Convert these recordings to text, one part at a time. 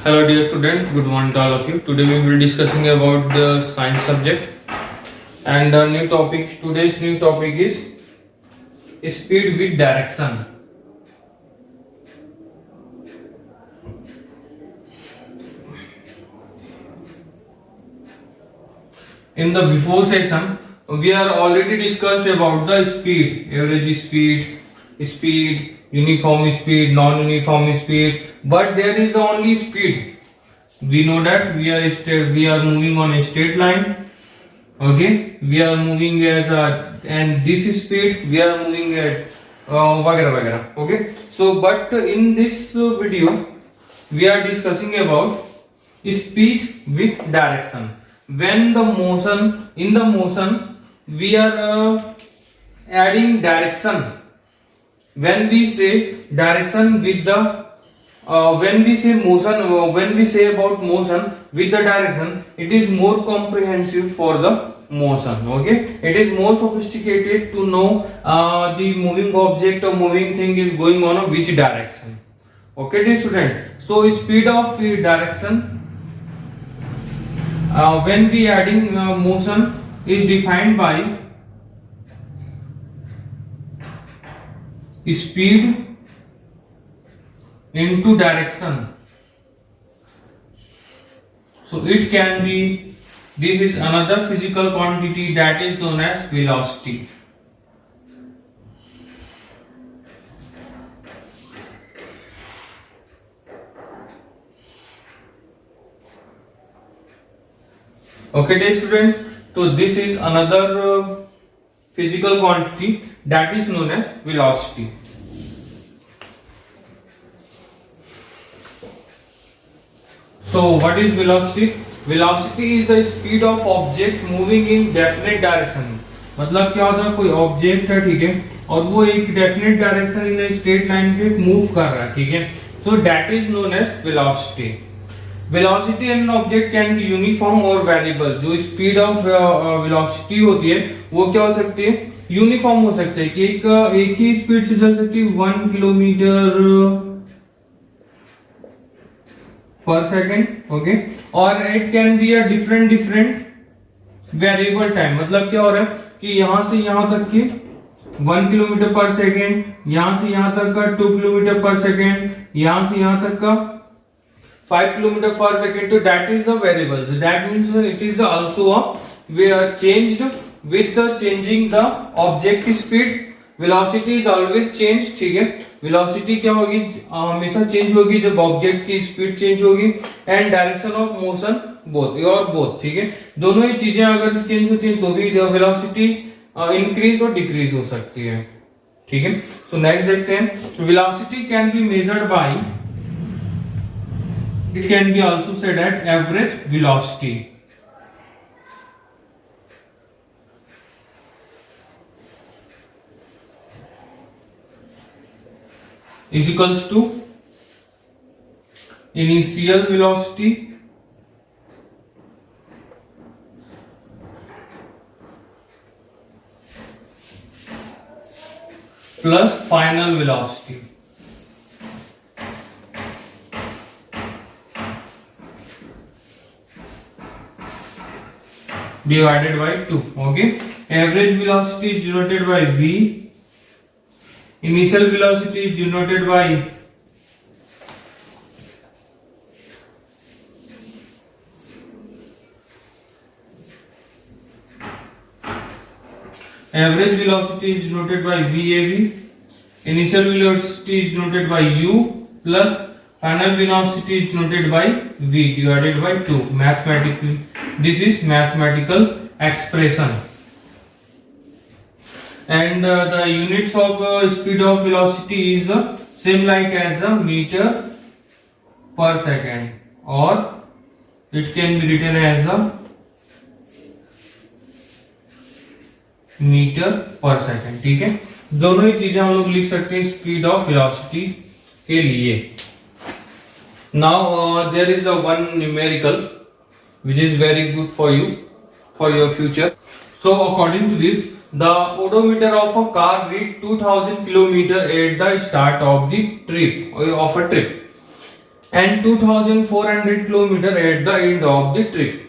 Hello dear students, good morning to all of you. Today we will be discussing about the science subject and today's new topic is speed with direction. In the before section we are already discussed about the speed, average speed, uniform speed, non-uniform speed, but there is only speed. We know that we are moving on a straight line. Okay, we are moving as a, and this is speed we are moving at वगैरह वगैरह. Okay, so but in this video we are discussing about speed with direction. When the motion in the motion we are adding direction. When we say direction with the when we say motion, when we say about motion with the direction, it is more comprehensive for the motion. Okay, it is more sophisticated to know the moving object or moving thing is going on which direction. Okay, dear student. So speed of direction when we adding motion is defined by speed into direction. So it can be, this is another physical quantity that is known as velocity. Okay dear students, so this is another physical quantity that is known as velocity. So what is velocity? Velocity is the speed of object moving in definite direction. मतलब क्या होता है, कोई object है, ठीक है, और वो एक definite direction in straight line पे मूव कर रहा है, ठीक है, so that is known as velocity. Velocity in an object can be uniform or variable. जो स्पीड ऑफ वेलोसिटी होती है वो क्या हो सकती है, यूनिफॉर्म हो सकती है कि एक ही स्पीड से चल सकती है 1 किलोमीटर पर सेकेंड. ओके, और it can be a different variable time. मतलब क्या हो रहा है कि यहां से यहां तक की 1 किलोमीटर पर सेकेंड, यहां से यहां तक का 2 किलोमीटर पर सेकेंड, यहां से यहां तक का 5 kilometer per second. So that is a variable. So that means it is also changed with the changing the object speed. Velocity is always changed. ठीक है, velocity क्या होगी, हमेशा चेंज होगी जब ऑब्जेक्ट की स्पीड चेंज होगी, and direction of motion both. ठीक है, दोनों ही चीजें अगर चेंज होती हैं तो भी वेलोसिटी इंक्रीज और डिक्रीज हो सकती है. ठीक है, सो नेक्स्ट देखते हैं. Velocity can be measured by, it can be also said at average velocity. Is equals to initial velocity plus final velocity. Divided by 2. Okay, average velocity is denoted by v, initial velocity is denoted by average velocity is denoted by VAV, initial velocity is denoted by u, plus final velocity is denoted by v divided by 2. Mathematically this is mathematical expression, and the units of speed of velocity is same like as a meter per second, or it can be written as a metre per second. ठीक है, दोनों ही चीजें हम लोग लिख सकते हैं speed of velocity के लिए. Now there is a one numerical which is very good for you for your future. So according to this, the odometer of a car read 2000 km at the start of the trip of a trip. and 2400 km at the end of the trip.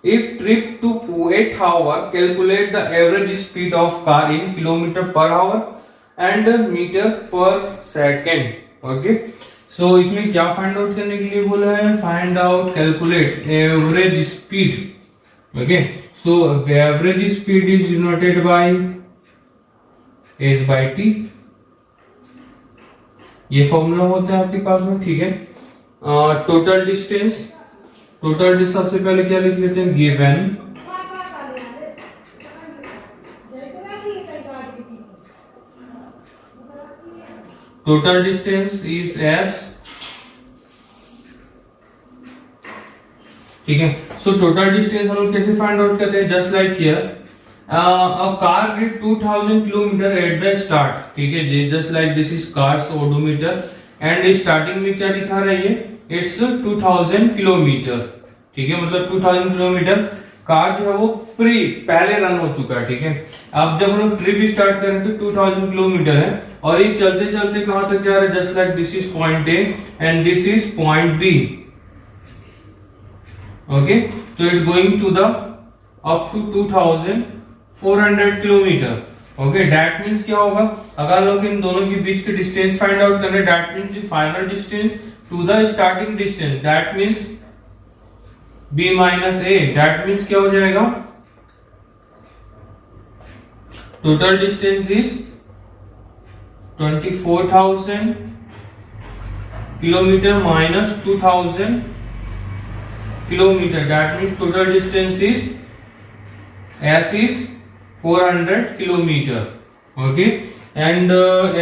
If trip took 8 hours, calculate the average speed of car in kilometer per hour and meter per second. Okay. So इसमें क्या find out करने के लिए बोला है? Find out calculate average speed. Okay. So average speed is denoted by s by t. ये formula होता है आपके पास में. ठीक है. Total distance. टोटल डिस्टेंस सबसे पहले क्या लिख लेते हैं? Given total distance is s. ठीक है. सो टोटल डिस्टेंस हम लोग कैसे फाइंड आउट करते हैं? Just like here a car read 2000 kilometre at the start. ठीक है जी. Just like this is car's odometer and starting में क्या दिखा रही है? It's 2000 kilometre. ठीक है. मतलब 2000 किलोमीटर कार जो है वो पहले रन हो चुका है. ठीक है. अब जब हम लोग ट्रिप स्टार्ट करें तो 2000 किलोमीटर है और ये चलते चलते कहां तक जा रहा है? Just like this is point A and this is point B. Okay. तो it going to the up to 2400 kilometre. Okay. That means क्या होगा? अगर लोग इन दोनों के बीच के डिस्टेंस फाइंड आउट करें, that means final distance to the starting distance, that means b minus A. That means क्या हो जाएगा? Total distance is 24,000 kilometre minus 2000 kilometre. That means total distance is s is 400 kilometer. Okay. And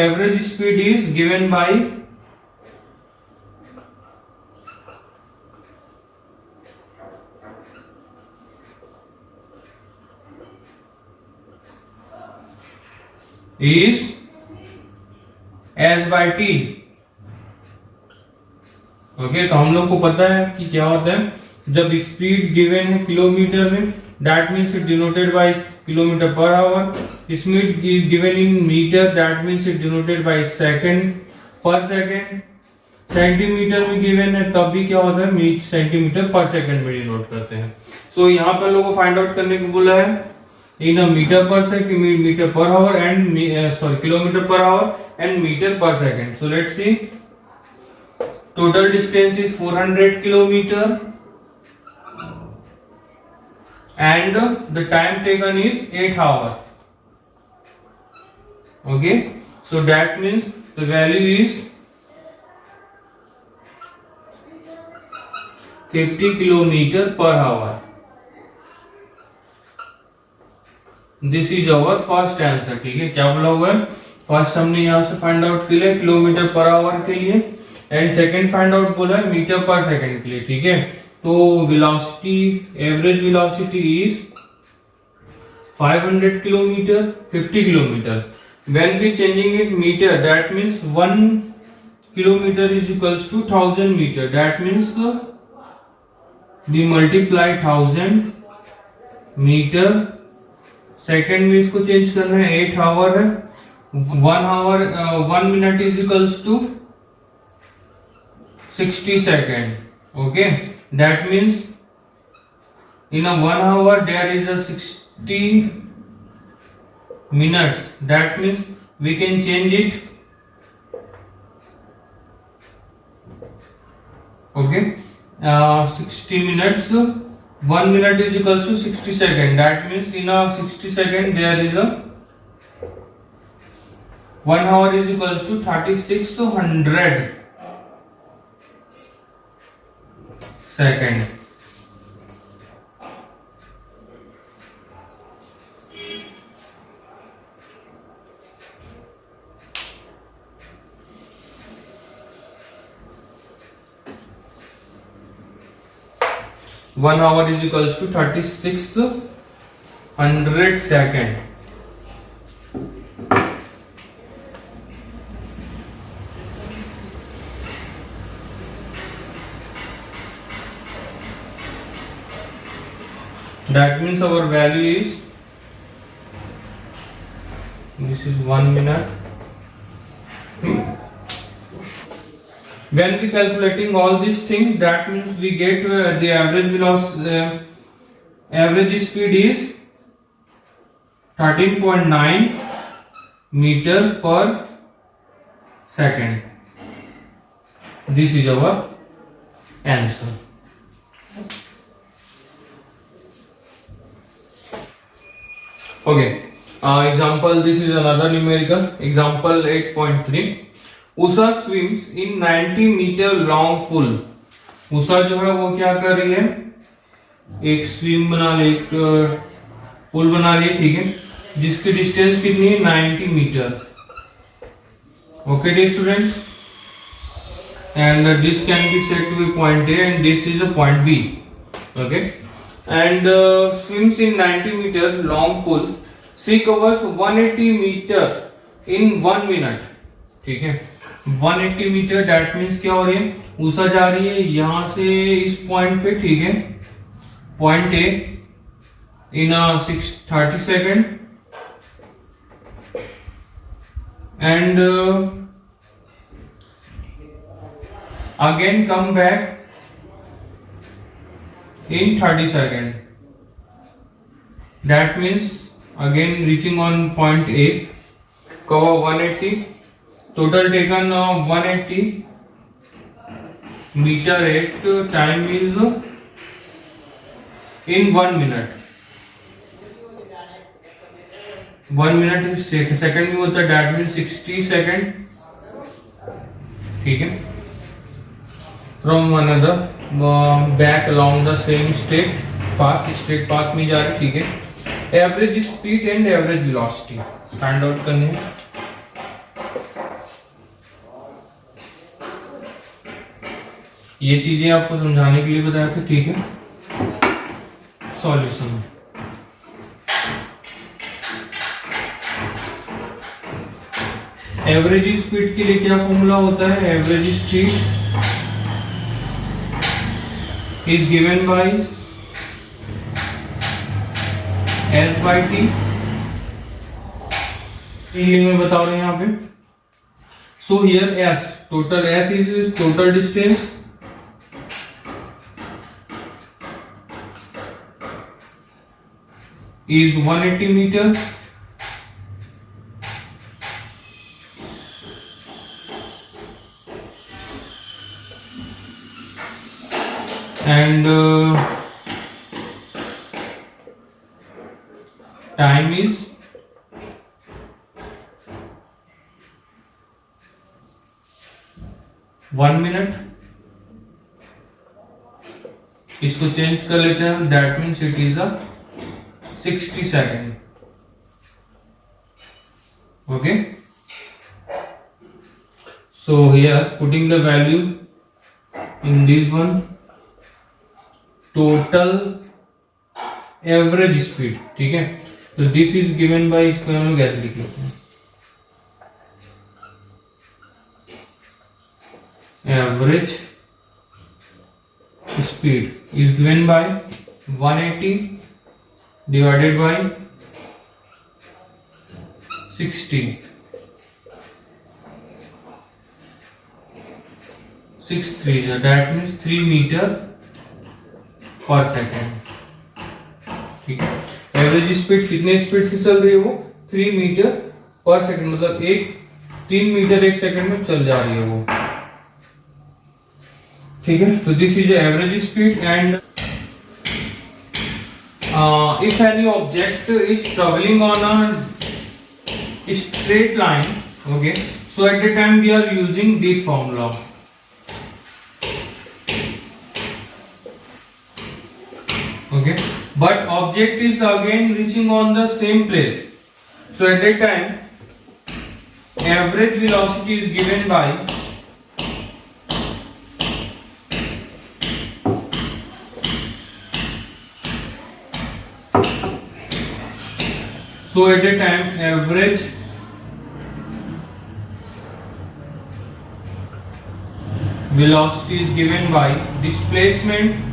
average speed is given by is s by t. Okay. तो हम लोग को पता है कि क्या होता है जब स्पीड गिवन है किलोमीटर में, that means it denoted by kilometre per hour. Speed is given in metre, that means it denoted by second per second. Centimetre में गिवन है तब भी क्या होता है? सेंटीमीटर पर सेकंड में डिनोट करते हैं. सो यहाँ पर लोगों को फाइंड आउट करने को बोला है in metre per second, metre per hour and kilometre per hour and metre per second. So let's see. Total distance is 400 kilometre and the time taken is 8 hours. Okay. So that means the value is 50 kilometer per hour. This is our first answer. ठीक है. क्या बोला हुआ है? First हमने यहाँ से find out के लिए किलोमीटर पर आवर के लिए एंड सेकंड फाइंड आउट बोला है मीटर पर सेकंड के लिए. ठीक है. तो velocity, average velocity is 500 kilometre, 50 kilometre. When we changing it metre, that means 1 kilometre is equals to 1000 metre. That means we multiply 1000 metre. Second में इसको change करना है. 8 आवर है. 1 minute is equals to 60 second. Okay. That means in a 1 hour there is a 60 minutes. That means we can change it. Okay. 60 minutes. 1 minute is equals to 60 second. That means in a 60 second there is a 1 hour is equals to 3600 second. One hour is equals to 3600 second. That means our value is, this is 1 minute. When we calculating all these things, that means we get the average velocity, average speed is 13.9 meter per second. This is our answer. Okay, example, this is another numerical. Example 8.3. Usha swims in 90 meter long pool. Usha जो है वो क्या कर रही है, एक swim बना ली, एक पुल बना ली, ठीक है, जिसकी डिस्टेंस कितनी है, 90 metre. Okay dear students, and this can be said to be point A and this is a point B. Okay, and swims in 90 meter long pool. She covers 180 meter in 1 minute. ठीक है, 180 metre, that means क्या हो रही है, उषा जा रही है यहां से इस पॉइंट पे, ठीक है, point A, in 30 second, and again come back in 30 seconds. That means again reaching on point A, cover 180, total taken 180 meter at time is in 1 minute. 1 minute is second में होता है, that means 60 second. ठीक है, from another back along the same straight path में जा रहे, ठीक है. Average speed and average velocity find out करनी है. ये चीजें आपको समझाने के लिए बताया था, ठीक है. सॉल्यूशन, एवरेज स्पीड के लिए क्या फॉर्मूला होता है, average speed is given by S by T. ये मैं बता रहा हूं यहाँ पे. So here S, total S is total distance, is 180 meter, and time is 1 minute. इसको चेंज कर लेते हैं, that means it is 60 second. Okay, so here putting the value in this one, total average speed, ठीक है. तो this is given by, इसको हम लोग ऐसे लिख लेते हैं, average speed is given by 180 divided by 60. 6 3, that means 3 meter per second. ठीक है, एवरेज स्पीड कितने स्पीड से चल रही है, वो 3 मीटर पर सेकंड, मतलब 3 मीटर 1 सेकंड में चल जा रही है वो. ठीक है, तो this is average speed. And if any object is traveling on a straight line, okay, so at the time we are using this formula. Okay, but object is again reaching on the same place, so at that time average velocity is given by so at that time average velocity is given by displacement.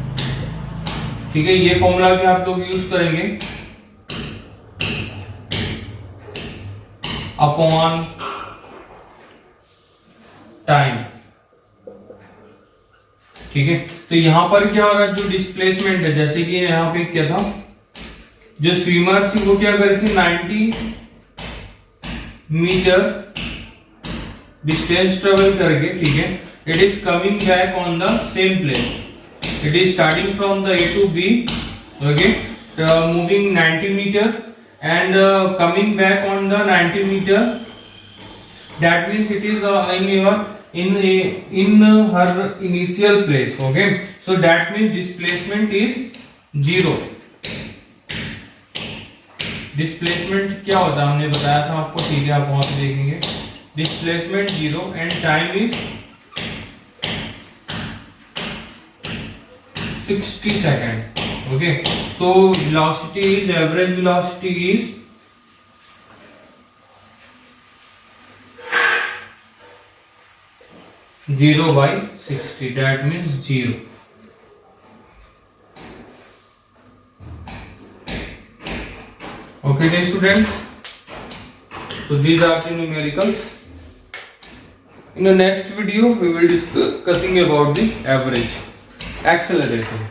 ठीक है, ये formula भी आप लोग use करेंगे, upon time. ठीक है। तो यहाँ पर क्या हो रहा है, जो डिस्प्लेसमेंट है, जैसे कि यहाँ पे क्या था, जो स्विमर थी वो क्या कर रही थी, 90 मीटर डिस्टेंस ट्रेवल करके, ठीक है, it is coming back on the same place, it is starting from the A to B, okay, moving 90 meter and coming back on the 90 meter, that means it is in her initial place, okay, so that means displacement is 0. Displacement क्या होता है हमने बताया था आपको, ठीक है, आप वहां पे देखेंगे, displacement 0 and time is 60 second, okay, so velocity is, average velocity is 0/60, that means 0. Okay, dear students, so these are the numericals. In the next video we will discussing about the average acceleration.